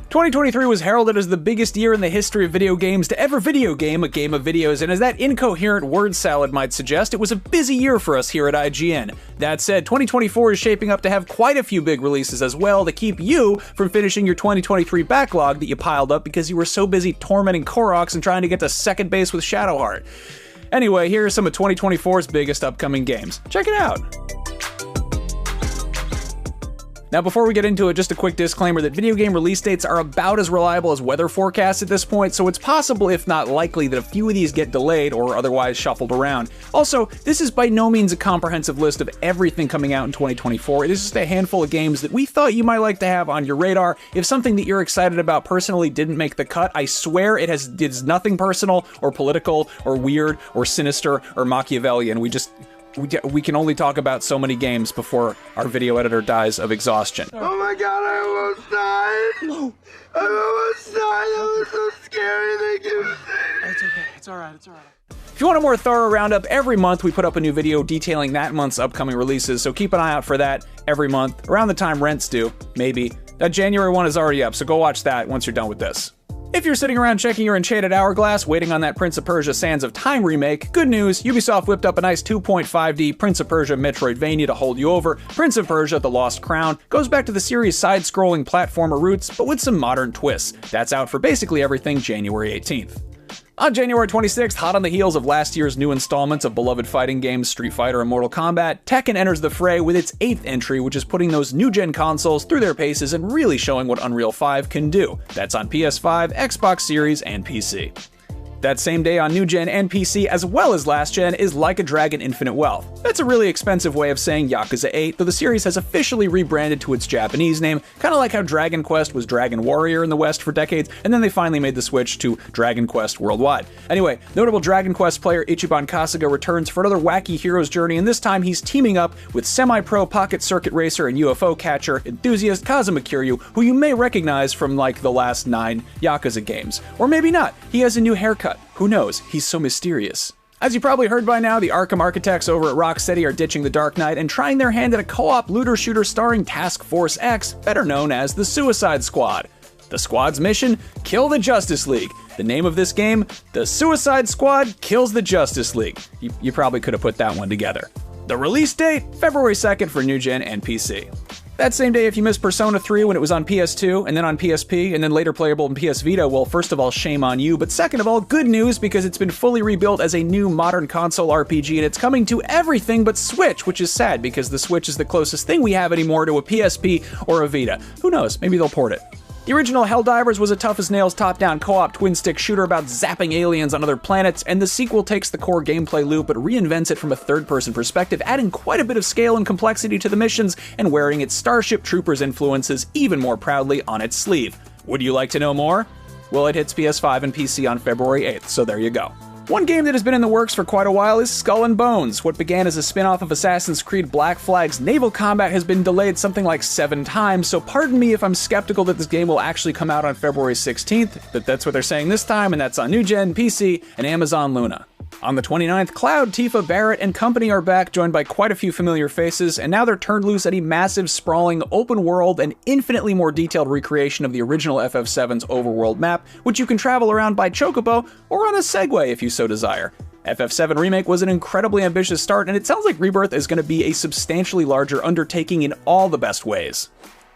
2023 was heralded as the biggest year in the history of video games to ever video game a game of videos, and as that incoherent word salad might suggest, it was a busy year for us here at IGN. That said, 2024 is shaping up to have quite a few big releases as well to keep you from finishing your 2023 backlog that you piled up because you were so busy tormenting Koroks and trying to get to second base with Shadowheart. Anyway, here are some of 2024's biggest upcoming games. Check it out! Now before we get into it, just a quick disclaimer that video game release dates are about as reliable as weather forecasts at this point, so it's possible, if not likely, that a few of these get delayed or otherwise shuffled around. Also, this is by no means a comprehensive list of everything coming out in 2024, it is just a handful of games that we thought you might like to have on your radar. If something that you're excited about personally didn't make the cut, I swear it's nothing personal or political or weird or sinister or Machiavellian. We can only talk about so many games before our video editor dies of exhaustion. Oh my god, I almost died! No. I almost died, that was so scary, thank you. It's okay, it's alright, it's alright. If you want a more thorough roundup, every month we put up a new video detailing that month's upcoming releases, so keep an eye out for that every month, around the time rent's due, maybe. That January one is already up, so go watch that once you're done with this. If you're sitting around checking your enchanted hourglass, waiting on that Prince of Persia Sands of Time remake, good news, Ubisoft whipped up a nice 2.5D Prince of Persia Metroidvania to hold you over. Prince of Persia: The Lost Crown goes back to the series' side-scrolling platformer roots, but with some modern twists. That's out for basically everything January 18th. On January 26th, hot on the heels of last year's new installments of beloved fighting games Street Fighter and Mortal Kombat, Tekken enters the fray with its 8th entry, which is putting those new-gen consoles through their paces and really showing what Unreal 5 can do. That's on PS5, Xbox Series, and PC. That same day on new gen and PC as well as last gen is Like a Dragon Infinite Wealth. That's a really expensive way of saying Yakuza 8, though the series has officially rebranded to its Japanese name, kinda like how Dragon Quest was Dragon Warrior in the West for decades, and then they finally made the switch to Dragon Quest worldwide. Anyway, notable Dragon Quest player Ichiban Kasuga returns for another wacky hero's journey, and this time he's teaming up with semi-pro pocket circuit racer and UFO catcher enthusiast Kazuma Kiryu, who you may recognize from like the last 9 Yakuza games. Or maybe not, he has a new haircut. Who knows? He's so mysterious. As you probably heard by now, the Arkham architects over at Rocksteady are ditching the Dark Knight and trying their hand at a co-op looter shooter starring Task Force X, better known as the Suicide Squad. The squad's mission? Kill the Justice League. The name of this game? The Suicide Squad Kills the Justice League. You probably could have put that one together. The release date? February 2nd for new gen and PC. That same day, if you missed Persona 3 when it was on PS2, and then on PSP, and then later playable on PS Vita, well, first of all, shame on you, but second of all, good news because it's been fully rebuilt as a new modern console RPG, and it's coming to everything but Switch, which is sad because the Switch is the closest thing we have anymore to a PSP or a Vita. Who knows, maybe they'll port it. The original Helldivers was a tough-as-nails top-down co-op twin-stick shooter about zapping aliens on other planets, and the sequel takes the core gameplay loop but reinvents it from a third-person perspective, adding quite a bit of scale and complexity to the missions and wearing its Starship Troopers influences even more proudly on its sleeve. Would you like to know more? Well, it hits PS5 and PC on February 8th, so there you go. One game that has been in the works for quite a while is Skull and Bones. What began as a spin-off of Assassin's Creed Black Flag's naval combat has been delayed something like 7 times, so pardon me if I'm skeptical that this game will actually come out on February 16th, but that's what they're saying this time, and that's on new gen, PC, and Amazon Luna. On the 29th, Cloud, Tifa, Barrett, and company are back, joined by quite a few familiar faces, and now they're turned loose at a massive, sprawling, open-world, and infinitely more detailed recreation of the original FF7's overworld map, which you can travel around by Chocobo, or on a Segway if you so desire. FF7 Remake was an incredibly ambitious start, and it sounds like Rebirth is going to be a substantially larger undertaking in all the best ways.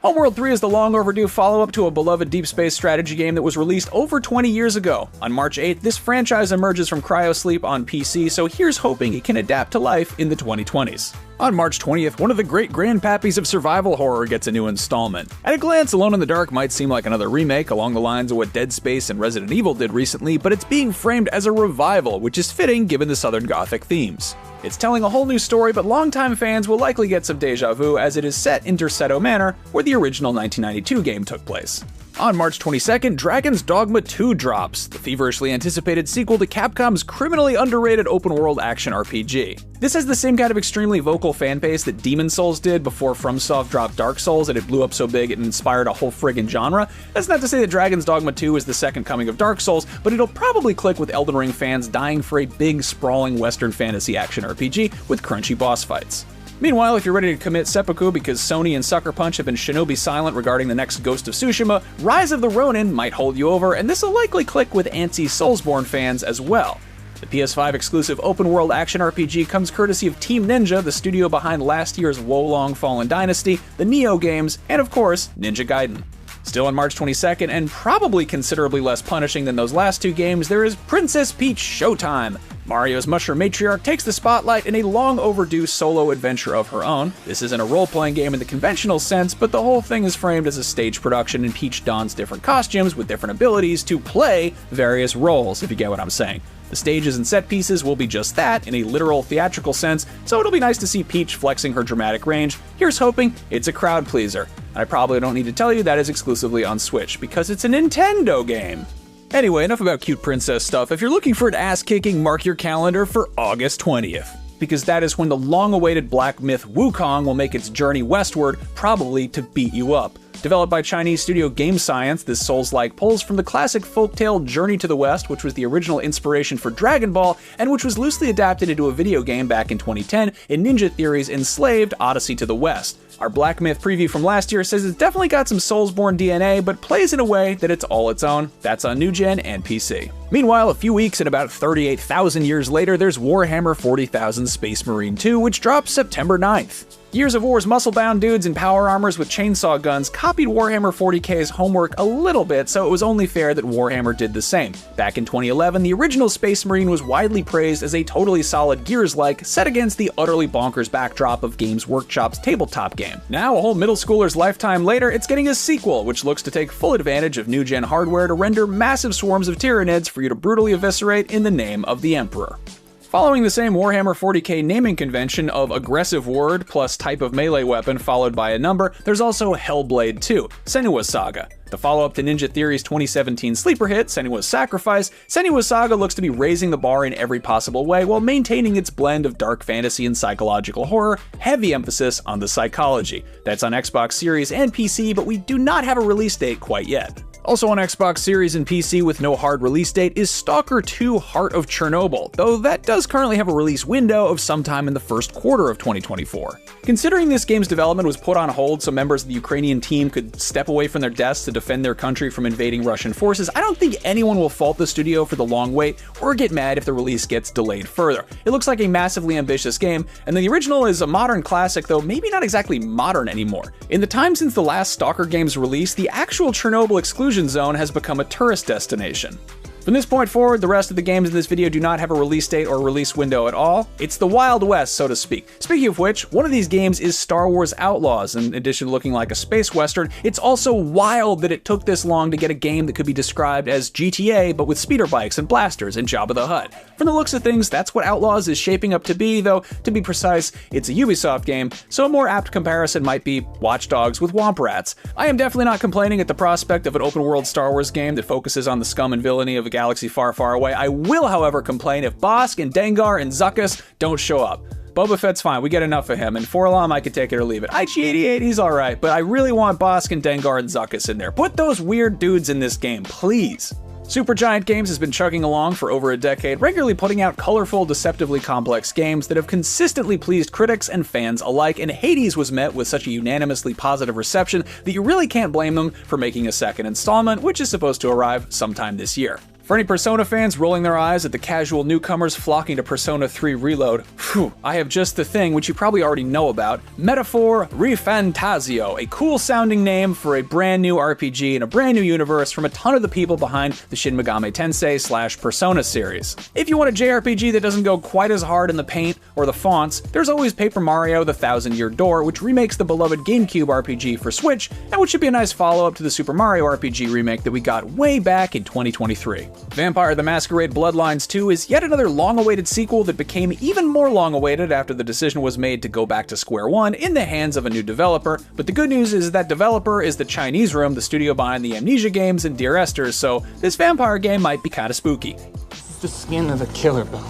Homeworld 3 is the long overdue follow-up to a beloved deep space strategy game that was released over 20 years ago. On March 8th, this franchise emerges from cryosleep on PC, so here's hoping it can adapt to life in the 2020s. On March 20th, one of the great grandpappies of survival horror gets a new installment. At a glance, Alone in the Dark might seem like another remake along the lines of what Dead Space and Resident Evil did recently, but it's being framed as a revival, which is fitting given the Southern Gothic themes. It's telling a whole new story, but longtime fans will likely get some deja vu as it is set in Derceto Manor, where the original 1992 game took place. On March 22nd, Dragon's Dogma 2 drops, the feverishly anticipated sequel to Capcom's criminally underrated open-world action RPG. This has the same kind of extremely vocal fan base that Demon's Souls did before FromSoft dropped Dark Souls and it blew up so big it inspired a whole friggin' genre. That's not to say that Dragon's Dogma 2 is the second coming of Dark Souls, but it'll probably click with Elden Ring fans dying for a big, sprawling Western fantasy action RPG with crunchy boss fights. Meanwhile, if you're ready to commit seppuku because Sony and Sucker Punch have been shinobi silent regarding the next Ghost of Tsushima, Rise of the Ronin might hold you over, and this will likely click with antsy Soulsborne fans as well. The PS5 exclusive open-world action RPG comes courtesy of Team Ninja, the studio behind last year's Wolong Fallen Dynasty, the Nioh games, and of course, Ninja Gaiden. Still on March 22nd, and probably considerably less punishing than those last two games, there is Princess Peach Showtime. Mario's Mushroom Matriarch takes the spotlight in a long-overdue solo adventure of her own. This isn't a role-playing game in the conventional sense, but the whole thing is framed as a stage production, and Peach dons different costumes with different abilities to play various roles, if you get what I'm saying. The stages and set pieces will be just that, in a literal theatrical sense, so it'll be nice to see Peach flexing her dramatic range. Here's hoping it's a crowd pleaser. I probably don't need to tell you that is exclusively on Switch, because it's a Nintendo game. Anyway, enough about cute princess stuff. If you're looking for an ass-kicking, mark your calendar for August 20th. Because that is when the long-awaited black myth Wukong will make its journey westward, probably to beat you up. Developed by Chinese studio Game Science, this Souls-like pulls from the classic folktale Journey to the West, which was the original inspiration for Dragon Ball, and which was loosely adapted into a video game back in 2010 in Ninja Theory's enslaved Odyssey to the West. Our Black Myth preview from last year says it's definitely got some Soulsborne DNA, but plays in a way that it's all its own. That's on new gen and PC. Meanwhile, a few weeks and about 38,000 years later, there's Warhammer 40,000 Space Marine 2, which drops September 9th. Years of War's muscle-bound dudes in power armors with chainsaw guns copied Warhammer 40k's homework a little bit, so it was only fair that Warhammer did the same. Back in 2011, the original Space Marine was widely praised as a totally solid Gears-like, set against the utterly bonkers backdrop of Games Workshop's tabletop game. Now, a whole middle schooler's lifetime later, it's getting a sequel, which looks to take full advantage of new-gen hardware to render massive swarms of Tyranids for you to brutally eviscerate in the name of the Emperor. Following the same Warhammer 40k naming convention of aggressive word plus type of melee weapon followed by a number, there's also Hellblade 2, Senua's Saga. The follow-up to Ninja Theory's 2017 sleeper hit, Senua's Sacrifice, Senua's Saga looks to be raising the bar in every possible way while maintaining its blend of dark fantasy and psychological horror, heavy emphasis on the psychology. That's on Xbox Series and PC, but we do not have a release date quite yet. Also on Xbox Series and PC with no hard release date is Stalker 2 Heart of Chernobyl, though that does currently have a release window of sometime in the first quarter of 2024. Considering this game's development was put on hold so members of the Ukrainian team could step away from their desks to defend their country from invading Russian forces, I don't think anyone will fault the studio for the long wait or get mad if the release gets delayed further. It looks like a massively ambitious game, and the original is a modern classic, though maybe not exactly modern anymore. In the time since the last Stalker game's release, the actual Chernobyl exclusion zone has become a tourist destination. From this point forward, the rest of the games in this video do not have a release date or release window at all. It's the Wild West, so to speak. Speaking of which, one of these games is Star Wars Outlaws. In addition to looking like a space western, it's also wild that it took this long to get a game that could be described as GTA, but with speeder bikes and blasters and Jabba the Hutt. From the looks of things, that's what Outlaws is shaping up to be, though, to be precise, it's a Ubisoft game, so a more apt comparison might be Watch Dogs with Womp Rats. I am definitely not complaining at the prospect of an open-world Star Wars game that focuses on the scum and villainy of a galaxy far, far away. I will, however, complain if Bossk and Dengar and Zuckuss don't show up. Boba Fett's fine, we get enough of him, and Forlom I could take it or leave it. IG-88, he's alright, but I really want Bossk and Dengar and Zuckuss in there. Put those weird dudes in this game, please. Supergiant Games has been chugging along for over a decade, regularly putting out colorful, deceptively complex games that have consistently pleased critics and fans alike, and Hades was met with such a unanimously positive reception that you really can't blame them for making a second installment, which is supposed to arrive sometime this year. For any Persona fans rolling their eyes at the casual newcomers flocking to Persona 3 Reload, phew, I have just the thing which you probably already know about, Metaphor ReFantazio, a cool sounding name for a brand new RPG in a brand new universe from a ton of the people behind the Shin Megami Tensei / Persona series. If you want a JRPG that doesn't go quite as hard in the paint or the fonts, there's always Paper Mario: The Thousand Year Door, which remakes the beloved GameCube RPG for Switch, and which should be a nice follow-up to the Super Mario RPG remake that we got way back in 2023. Vampire the Masquerade Bloodlines 2 is yet another long-awaited sequel that became even more long-awaited after the decision was made to go back to square one in the hands of a new developer, but the good news is that developer is the Chinese Room, the studio behind the Amnesia games and Dear Esther, so this vampire game might be kinda spooky. It's the skin of the killer, Bill.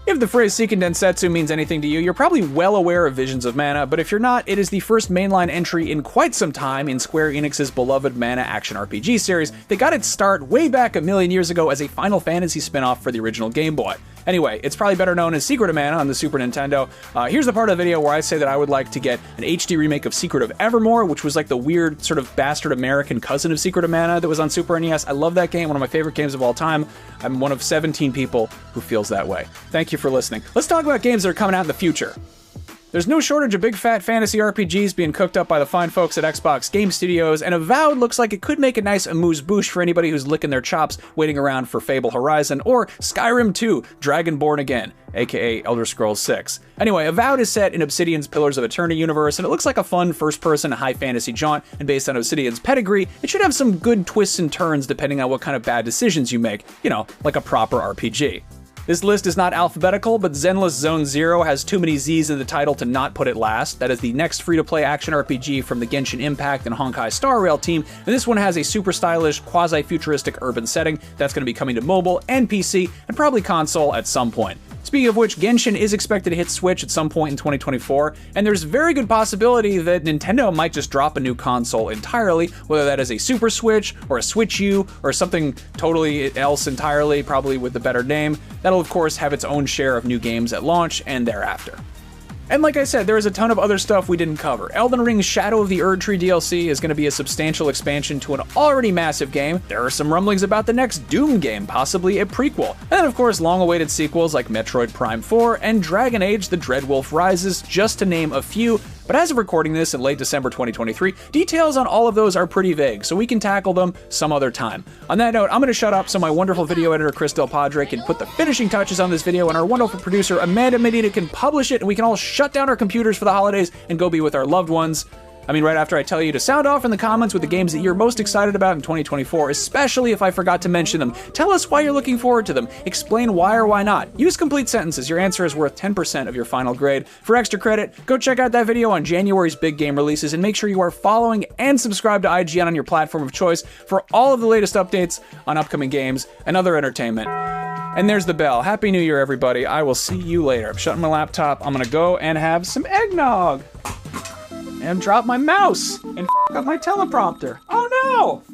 If the phrase Seiken Densetsu means anything to you, you're probably well aware of Visions of Mana, but if you're not, it is the first mainline entry in quite some time in Square Enix's beloved Mana action RPG series that got its start way back a million years ago as a Final Fantasy spin-off for the original Game Boy. Anyway, it's probably better known as Secret of Mana on the Super Nintendo. Here's the part of the video where I say that I would like to get an HD remake of Secret of Evermore, which was like the weird sort of bastard American cousin of Secret of Mana that was on Super NES. I love that game, one of my favorite games of all time. I'm one of 17 people who feels that way. Thank you for listening. Let's talk about games that are coming out in the future. There's no shortage of big fat fantasy RPGs being cooked up by the fine folks at Xbox Game Studios, and Avowed looks like it could make a nice amuse-bouche for anybody who's licking their chops waiting around for Fable Horizon, or Skyrim 2, Dragonborn Again, aka Elder Scrolls 6. Anyway, Avowed is set in Obsidian's Pillars of Eternity universe, and it looks like a fun first-person high fantasy jaunt, and based on Obsidian's pedigree, it should have some good twists and turns depending on what kind of bad decisions you make, you know, like a proper RPG. This list is not alphabetical, but Zenless Zone Zero has too many Z's in the title to not put it last. That is the next free-to-play action RPG from the Genshin Impact and Honkai Star Rail team, and this one has a super stylish, quasi-futuristic urban setting that's going to be coming to mobile and PC, and probably console at some point. Speaking of which, Genshin is expected to hit Switch at some point in 2024, and there's very good possibility that Nintendo might just drop a new console entirely, whether that is a Super Switch, or a Switch U, or something totally else entirely, probably with a better name. That'll of course have its own share of new games at launch and thereafter. And like I said, there is a ton of other stuff we didn't cover. Elden Ring's Shadow of the Erdtree DLC is going to be a substantial expansion to an already massive game. There are some rumblings about the next Doom game, possibly a prequel. And then of course long-awaited sequels like Metroid Prime 4 and Dragon Age: The Dreadwolf Rises, just to name a few. But as of recording this in late December 2023, details on all of those are pretty vague, so we can tackle them some other time. On that note, I'm going to shut up so my wonderful video editor Chris Del Padre can put the finishing touches on this video, and our wonderful producer Amanda Medina can publish it, and we can all shut down our computers for the holidays and go be with our loved ones. I mean, right after I tell you to sound off in the comments with the games that you're most excited about in 2024, especially if I forgot to mention them. Tell us why you're looking forward to them. Explain why or why not. Use complete sentences. Your answer is worth 10% of your final grade. For extra credit, go check out that video on January's big game releases, and make sure you are following and subscribed to IGN on your platform of choice for all of the latest updates on upcoming games and other entertainment. And there's the bell. Happy New Year, everybody. I will see you later. I'm shutting my laptop. I'm gonna go and have some eggnog. And drop my mouse and f*** up my teleprompter. Oh no!